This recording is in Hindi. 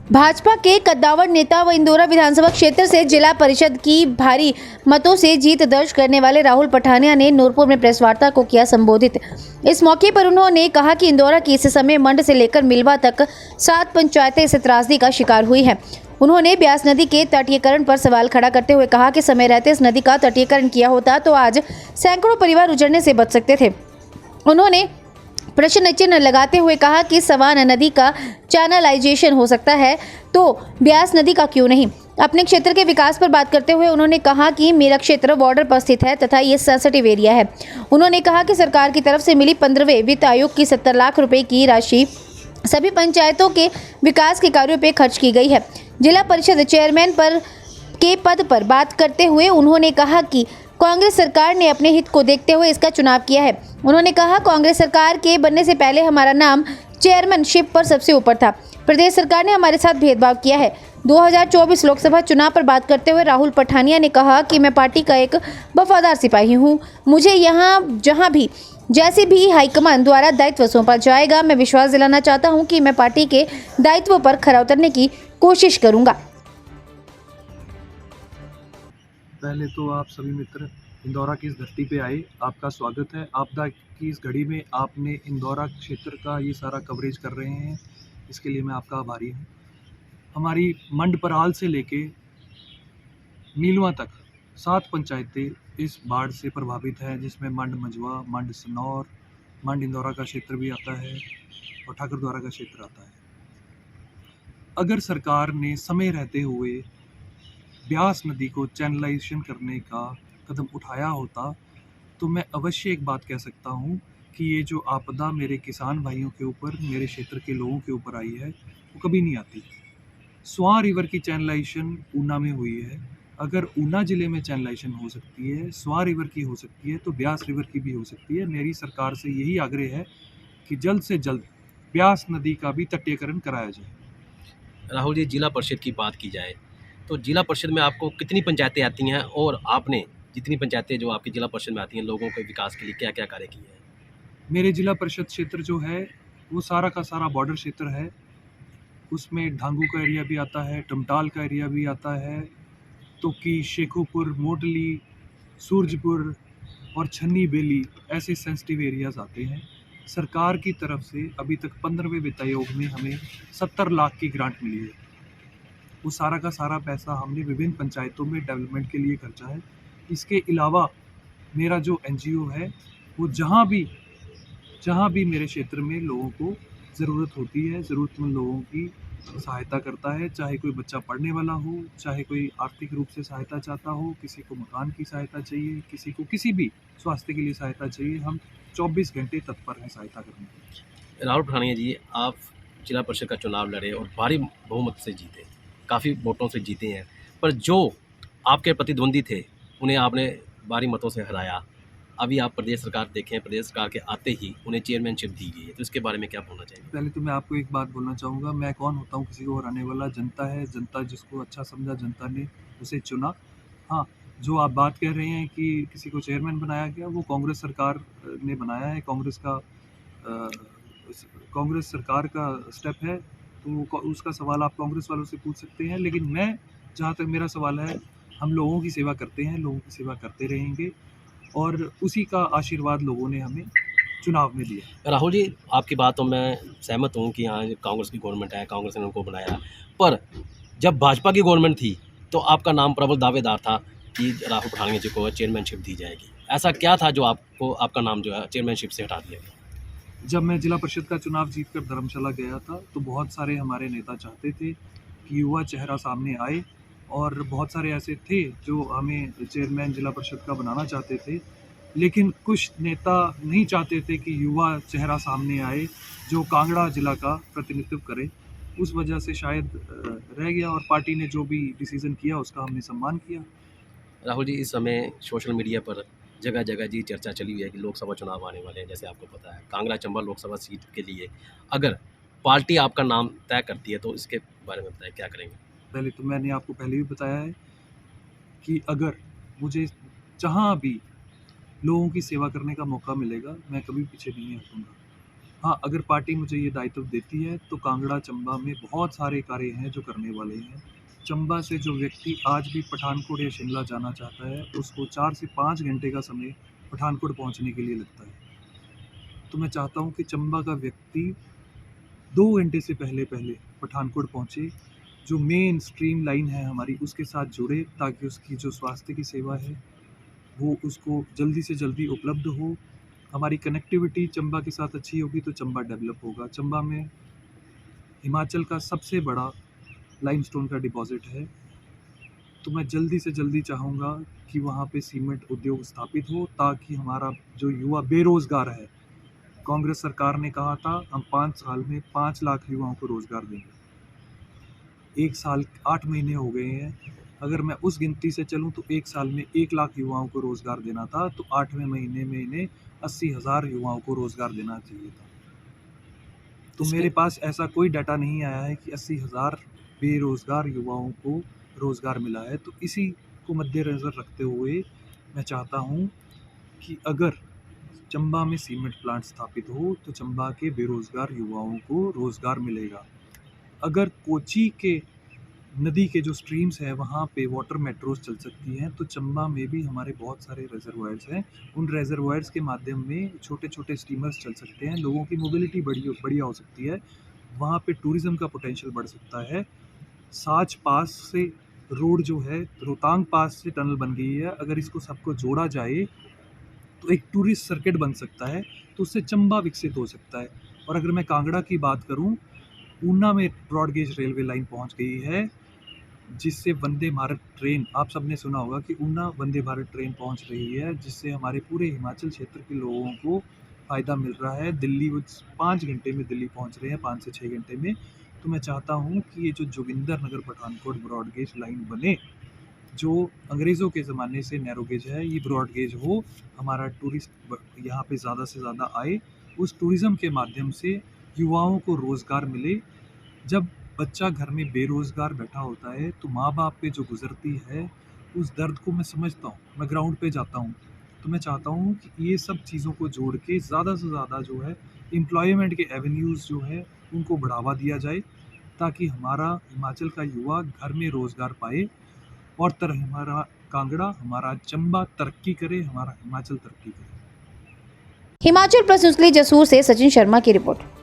भाजपा के कद्दावर नेता व इंदौरा विधानसभा क्षेत्र से जिला परिषद की भारी मतों से जीत दर्ज करने वाले राहुल पठानिया ने नूरपुर में प्रेस वार्ता को किया संबोधित। इस मौके पर उन्होंने कहा कि इंदौरा की इस समय मंड से लेकर मिलवा तक 7 पंचायतें इस त्रासदी का शिकार हुई हैं। उन्होंने ब्यास नदी के तटीयकरण पर सवाल खड़ा करते हुए कहा कि समय रहते इस नदी का तटीयकरण किया होता तो आज सैकड़ों परिवार उजड़ने से बच सकते थे। उन्होंने प्रश्न चिन्ह लगाते हुए कहा कि सवान नदी का चैनलाइजेशन हो सकता है तो ब्यास नदी का क्यों नहीं। अपने क्षेत्र के विकास पर बात करते हुए उन्होंने कहा कि मेरा क्षेत्र बॉर्डर पर स्थित है तथा ये सेंसिटिव एरिया है। उन्होंने कहा कि सरकार की तरफ से मिली 15वें वित्त आयोग की 70 लाख रुपए की राशि सभी पंचायतों के विकास के कार्यों पर खर्च की गई है। जिला परिषद चेयरमैन के पद पर बात करते हुए उन्होंने कहा कि कांग्रेस सरकार ने अपने हित को देखते हुए इसका चुनाव किया है। उन्होंने कहा कांग्रेस सरकार के बनने से पहले हमारा नाम चेयरमैनशिप पर सबसे ऊपर था। प्रदेश सरकार ने हमारे साथ भेदभाव किया है। 2024 लोकसभा चुनाव पर बात करते हुए राहुल पठानिया ने कहा कि मैं पार्टी का एक वफादार सिपाही हूं। मुझे यहाँ जहां भी जैसे भी हाईकमान द्वारा दायित्व सौंपा जाएगा, मैं विश्वास दिलाना चाहता हूँ कि मैं पार्टी के दायित्व पर खरा उतरने की कोशिश करूँगा। पहले तो आप सभी मित्र इंदौरा की इस धरती पे आए, आपका स्वागत है। आपदा की इस घड़ी में आपने इंदौरा क्षेत्र का ये सारा कवरेज कर रहे हैं, इसके लिए मैं आपका आभारी हूँ। हमारी मंड पराल से लेके नीलवा तक 7 पंचायतें इस बाढ़ से प्रभावित हैं, जिसमें मंड मझवा, मंड सनौर, मंड इंदौरा का क्षेत्र भी आता है और ठाकुरद्वारा का क्षेत्र आता है। अगर सरकार ने समय रहते हुए ब्यास नदी को चैनलाइजेशन करने का कदम उठाया होता तो मैं अवश्य एक बात कह सकता हूँ कि ये जो आपदा मेरे किसान भाइयों के ऊपर, मेरे क्षेत्र के लोगों के ऊपर आई है, वो कभी नहीं आती। स्वां रिवर की चैनलाइजेशन ऊना में हुई है। अगर ऊना ज़िले में चैनलाइजेशन हो सकती है, स्वां रिवर की हो सकती है, तो ब्यास रिवर की भी हो सकती है। मेरी सरकार से यही आग्रह है कि जल्द से जल्द ब्यास नदी का भी तटीयकरण कराया जाए। राहुल जी, जिला परिषद की बात की जाए तो जिला परिषद में आपको कितनी पंचायतें आती हैं और आपने जितनी पंचायतें जो आपकी जिला परिषद में आती हैं लोगों के विकास के लिए क्या क्या कार्य किए हैं? मेरे जिला परिषद क्षेत्र जो है वो सारा का सारा बॉर्डर क्षेत्र है। उसमें ढांगू का एरिया भी आता है, टमटाल का एरिया भी आता है, तोकी, शेखोपुर, मोडली, सूरजपुर और छन्नी बेली ऐसे सेंसिटिव एरियाज़ आते हैं। सरकार की तरफ से अभी तक 15वें वित्त आयोग में हमें 70 लाख की ग्रांट मिली है। वो सारा का सारा पैसा हमने विभिन्न पंचायतों में डेवलपमेंट के लिए खर्चा है। इसके अलावा मेरा जो एनजीओ है वो जहाँ भी मेरे क्षेत्र में लोगों को ज़रूरत होती है, ज़रूरतमंद लोगों की सहायता करता है। चाहे कोई बच्चा पढ़ने वाला हो, चाहे कोई आर्थिक रूप से सहायता चाहता हो, किसी को मकान की सहायता चाहिए, किसी को किसी भी स्वास्थ्य के लिए सहायता चाहिए, हम 24 घंटे तत्पर हैं सहायता करने के। राहुल पठानिया जी, आप जिला परिषद का चुनाव लड़े और भारी बहुमत से जीते, काफ़ी वोटों से जीते हैं, पर जो आपके प्रतिद्वंदी थे उन्हें आपने भारी मतों से हराया। अभी आप प्रदेश सरकार देखें, प्रदेश सरकार के आते ही उन्हें चेयरमैनशिप दी गई है, तो इसके बारे में क्या बोलना चाहिए? पहले तो मैं आपको एक बात बोलना चाहूँगा, मैं कौन होता हूँ किसी को हराने वाला? जनता है, जनता जिसको अच्छा समझा जनता ने उसे चुना। हाँ, जो आप बात कह रहे हैं कि किसी को चेयरमैन बनाया गया, वो कांग्रेस सरकार ने बनाया है। कांग्रेस सरकार का स्टेप है, तो उसका सवाल आप कांग्रेस वालों से पूछ सकते हैं। लेकिन मैं, जहाँ तक मेरा सवाल है, हम लोगों की सेवा करते हैं, लोगों की सेवा करते रहेंगे और उसी का आशीर्वाद लोगों ने हमें चुनाव में दिया। राहुल जी, आपकी बात तो मैं सहमत हूँ कि हाँ, कांग्रेस की गवर्नमेंट है, कांग्रेस ने उनको बनाया, पर जब भाजपा की गवर्नमेंट थी तो आपका नाम प्रबल दावेदार था कि राहुल पठानिया जी को चेयरमैनशिप दी जाएगी। ऐसा क्या था जो आपको आपका नाम जो है चेयरमैनशिप से हटा दिया गया? जब मैं जिला परिषद का चुनाव जीतकर धर्मशाला गया था तो बहुत सारे हमारे नेता चाहते थे कि युवा चेहरा सामने आए और बहुत सारे ऐसे थे जो हमें चेयरमैन जिला परिषद का बनाना चाहते थे। लेकिन कुछ नेता नहीं चाहते थे कि युवा चेहरा सामने आए जो कांगड़ा जिला का प्रतिनिधित्व करे। उस वजह से शायद रह गया और पार्टी ने जो भी डिसीज़न किया उसका हमने सम्मान किया। राहुल जी, इस समय सोशल मीडिया पर जगह जगह जी चर्चा चली हुई है कि लोकसभा चुनाव आने वाले हैं। जैसे आपको पता है, कांगड़ा चंबा लोकसभा सीट के लिए अगर पार्टी आपका नाम तय करती है तो इसके बारे में बताएं, क्या करेंगे? पहले तो मैंने आपको पहले भी बताया है कि अगर मुझे जहाँ भी लोगों की सेवा करने का मौका मिलेगा, मैं कभी पीछे नहीं हटूँगा। हाँ, अगर पार्टी मुझे ये दायित्व देती है तो कांगड़ा, चंबा में बहुत सारे कार्य हैं जो करने वाले हैं। चंबा से जो व्यक्ति आज भी पठानकोट या शिमला जाना चाहता है, उसको 4 से 5 घंटे का समय पठानकोट पहुँचने के लिए लगता है। तो मैं चाहता हूँ कि चंबा का व्यक्ति 2 घंटे से पहले पठानकोट पहुँचे, जो मेन स्ट्रीम लाइन है हमारी उसके साथ जुड़े, ताकि उसकी जो स्वास्थ्य की सेवा है, वो उसको जल्दी से जल्दी उपलब्ध हो। हमारी कनेक्टिविटी चंबा के साथ अच्छी होगी तो चंबा डेवलप होगा। चंबा में हिमाचल का सबसे बड़ा लाइमस्टोन का डिपॉज़िट है, तो मैं जल्दी से जल्दी चाहूँगा कि वहाँ पे सीमेंट उद्योग स्थापित हो, ताकि हमारा जो युवा बेरोज़गार है, कांग्रेस सरकार ने कहा था हम 5 साल में 5 लाख युवाओं को रोज़गार देंगे। 1 साल 8 महीने हो गए हैं, अगर मैं उस गिनती से चलूँ तो 1 साल में 1 लाख युवाओं को रोज़गार देना था, तो 8वें महीने में इन्हें 80,000 युवाओं को रोज़गार देना चाहिए था। तो मेरे पास ऐसा कोई डाटा नहीं आया है कि 80,000 बेरोज़गार युवाओं को रोज़गार मिला है। तो इसी को मद्देनज़र रखते हुए मैं चाहता हूँ कि अगर चंबा में सीमेंट प्लांट स्थापित हो तो चंबा के बेरोज़गार युवाओं को रोज़गार मिलेगा। अगर कोची के नदी के जो स्ट्रीम्स हैं वहाँ पे वाटर मेट्रोज़ चल सकती हैं, तो चंबा में भी हमारे बहुत सारे रिज़र्वॉयर्स हैं। उन रिज़र्वॉयर्स के माध्यम में छोटे-छोटे स्टीमर्स चल सकते हैं, लोगों की मोबिलिटी बढ़िया हो सकती है। वहाँ पे टूरिज़्म का पोटेंशियल बढ़ सकता है। साच पास से रोड जो है, रोहतांग पास से टनल बन गई है, अगर इसको सबको जोड़ा जाए तो एक टूरिस्ट सर्किट बन सकता है, तो उससे चंबा विकसित हो सकता है। और अगर मैं कांगड़ा की बात करूँ, ऊना में ब्रॉड गेज रेलवे लाइन पहुँच गई है, जिससे वंदे भारत ट्रेन, आप सबने सुना होगा कि ऊना वंदे भारत ट्रेन पहुंच रही है, जिससे हमारे पूरे हिमाचल क्षेत्र के लोगों को फ़ायदा मिल रहा है। दिल्ली वो 5 घंटे में दिल्ली पहुंच रहे हैं, 5 से 6 घंटे में। तो मैं चाहता हूं कि ये जो जोगिंदर नगर पठानकोट ब्रॉड गेज लाइन बने, जो अंग्रेज़ों के ज़माने से नैरो गेज है, ये ब्रॉड गेज हो, हमारा टूरिस्ट यहाँ पे ज़्यादा से ज़्यादा आए, उस टूरिज़्म के माध्यम से युवाओं को रोज़गार मिले। जब बच्चा घर में बेरोज़गार बैठा होता है तो माँ-बाप पे जो गुज़रती है, उस दर्द को मैं समझता हूँ। मैं ग्राउंड पे जाता हूँ, तो मैं चाहता हूँ कि ये सब चीज़ों को जोड़ के ज़्यादा से ज़्यादा जो है एम्प्लॉयमेंट के एवेन्यूज़ जो है उनको बढ़ावा दिया जाए, ताकि हमारा हिमाचल का युवा घर में रोज़गार पाए और हमारा कांगड़ा, हमारा चंबा तरक्की करे, हमारा हिमाचल तरक्की करे। हिमाचल प्लस न्यूज़ के लिए जसूर से सचिन शर्मा की रिपोर्ट।